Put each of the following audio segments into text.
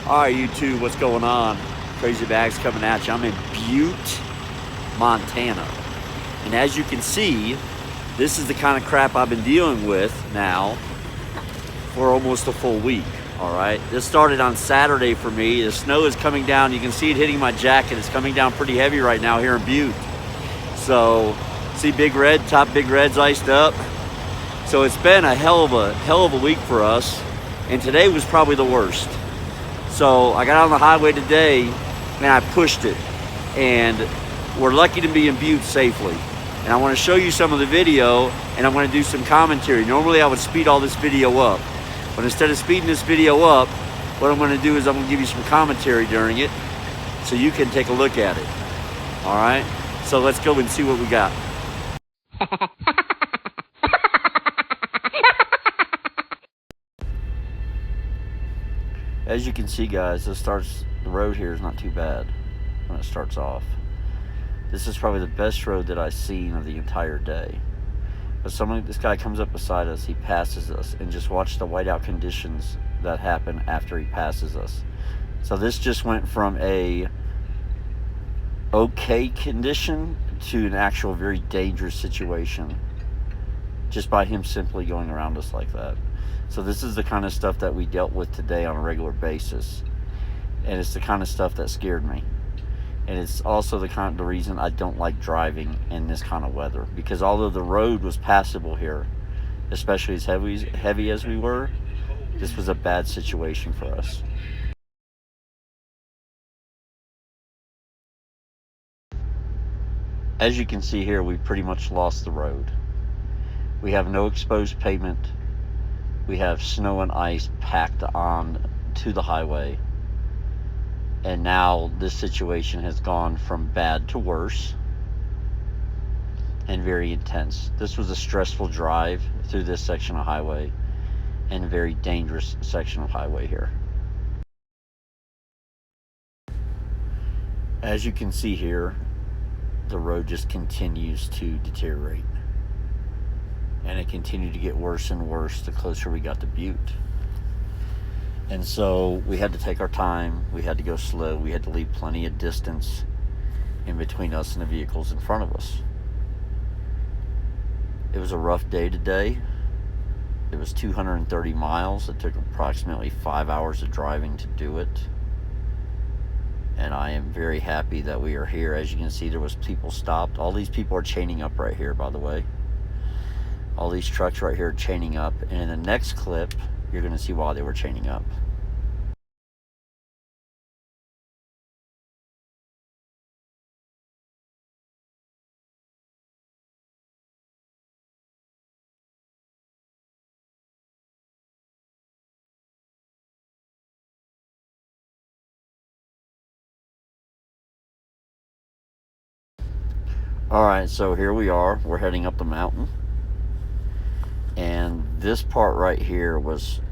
Alright, YouTube, what's going on? Crazy Bags coming at you. I'm in Butte, Montana. And as you can see, this is the kind of crap I've been dealing with now for almost a full week. Alright, this started on Saturday for me. The snow is coming down. You can see it hitting my jacket. It's coming down pretty heavy right now here in Butte. So, see Big Red, top Big Red's iced up. So it's been a hell of a week for us. And today was probably the worst. So I got out on the highway today and I pushed it. And we're lucky to be in Butte safely. And I want to show you some of the video and I'm going to do some commentary. Normally I would speed all this video up. But instead of speeding this video up, what I'm going to do is I'm going to give you some commentary during it so you can take a look at it. Alright? So let's go and see what we got. As you can see, guys, the road here is not too bad when it starts off. This is probably the best road that I've seen of the entire day. But this guy comes up beside us, he passes us, and just watch the whiteout conditions that happen after he passes us. So this just went from a okay condition to an actual very dangerous situation just by him simply going around us like that. So this is the kind of stuff that we dealt with today on a regular basis. And it's the kind of stuff that scared me. And it's also the reason I don't like driving in this kind of weather. Because although the road was passable here, especially as heavy as we were, this was a bad situation for us. As you can see here, we pretty much lost the road. We have no exposed pavement. We have snow and ice packed on to the highway. And now this situation has gone from bad to worse and very intense. This was a stressful drive through this section of highway and a very dangerous section of highway here. As you can see here, the road just continues to deteriorate. And it continued to get worse and worse the closer we got to Butte. And so we had to take our time. We had to go slow. We had to leave plenty of distance in between us and the vehicles in front of us. It was a rough day today. It was 230 miles. It took approximately 5 hours of driving to do it. And I am very happy that we are here. As you can see, there was people stopped. All these people are chaining up right here, by the way. All these trucks right here are chaining up, and in the next clip you're going to see why they were chaining up. Alright, so here we are. We're heading up the mountain. And this part right here was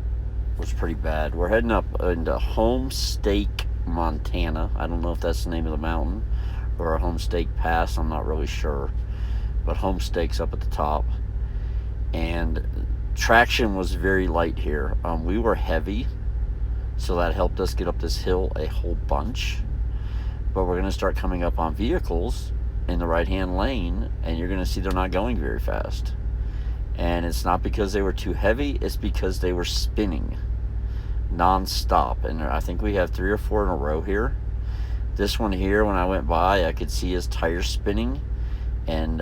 pretty bad. We're heading up into Homestake, Montana. I don't know if that's the name of the mountain or a Homestake Pass. I'm not really sure. But Homestake's up at the top. And traction was very light here. We were heavy, so that helped us get up this hill a whole bunch. But we're going to start coming up on vehicles in the right-hand lane, and you're going to see they're not going very fast. And it's not because they were too heavy, it's because they were spinning non-stop. And I think we have 3 or 4 in a row here. This one here, when I went by, I could see his tires spinning and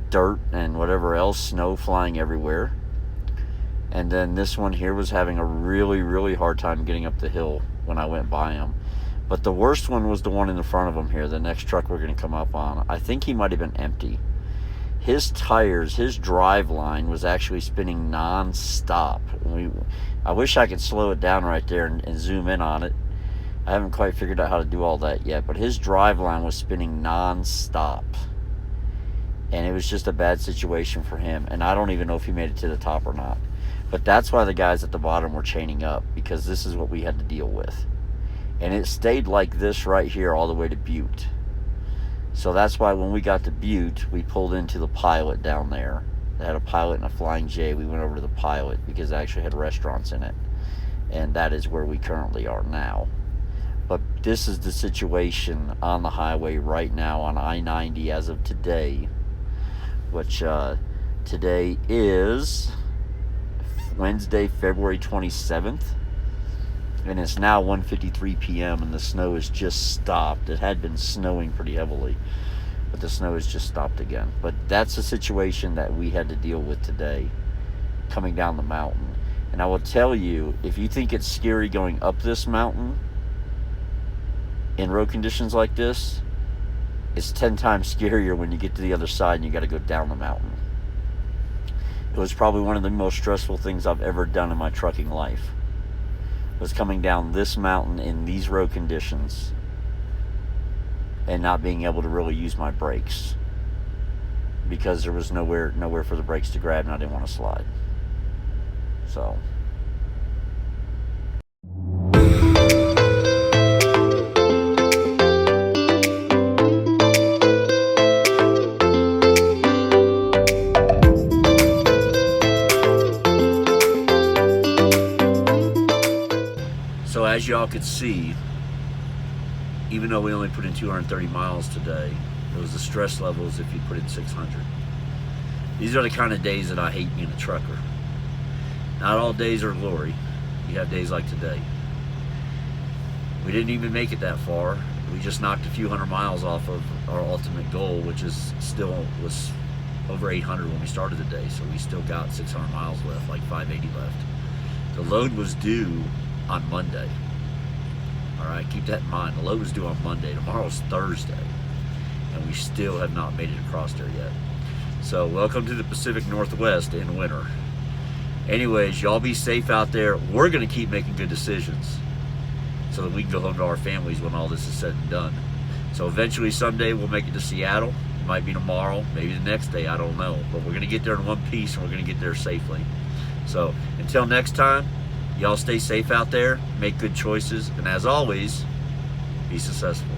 dirt and whatever else, snow flying everywhere. And then this one here was having a really hard time getting up the hill when I went by him. But the worst one was the one in the front of him here, the next truck we're going to come up on. I think he might have been empty. His tires, his drive line was actually spinning non-stop. I wish I could slow it down right there and zoom in on it. I haven't quite figured out how to do all that yet, but his drive line was spinning non-stop. And it was just a bad situation for him, and I don't even know if he made it to the top or not. But that's why the guys at the bottom were chaining up, because this is what we had to deal with. And it stayed like this right here all the way to Butte. So that's why when we got to Butte, we pulled into the Pilot down there. They had a Pilot and a Flying J. We went over to the Pilot because it actually had restaurants in it. and that is where we currently are now. But this is the situation on the highway right now on I-90 as of today, which today is Wednesday, February 27th, and it's now 1:53 p.m. and the snow has just stopped. It had been snowing pretty heavily, but the snow has just stopped again. But that's the situation that we had to deal with today coming down the mountain. And I will tell you, if you think it's scary going up this mountain in road conditions like this, it's 10 times scarier when you get to the other side and you got to go down the mountain. It was probably one of the most stressful things I've ever done in my trucking life, was coming down this mountain in these road conditions and not being able to really use my brakes because there was nowhere for the brakes to grab and I didn't want to slide. So as y'all could see, even though we only put in 230 miles today, it was the stress levels if you put in 600. These are the kind of days that I hate being a trucker. Not all days are glory. You have days like today. We didn't even make it that far. We just knocked a few hundred miles off of our ultimate goal, which is still was over 800 when we started the day. So we still got 600 miles left, like 580 left. The load was due on Monday. All right, keep that in mind. The load was due on Monday. Tomorrow's Thursday, and we still have not made it across there yet. So welcome to the Pacific Northwest in winter. Anyways, y'all be safe out there. We're going to keep making good decisions so that we can go home to our families when all this is said and done. So eventually someday we'll make it to Seattle. It might be tomorrow, maybe the next day, I don't know. But we're going to get there in one piece, and we're going to get there safely. So until next time, y'all stay safe out there, make good choices, and as always, be successful.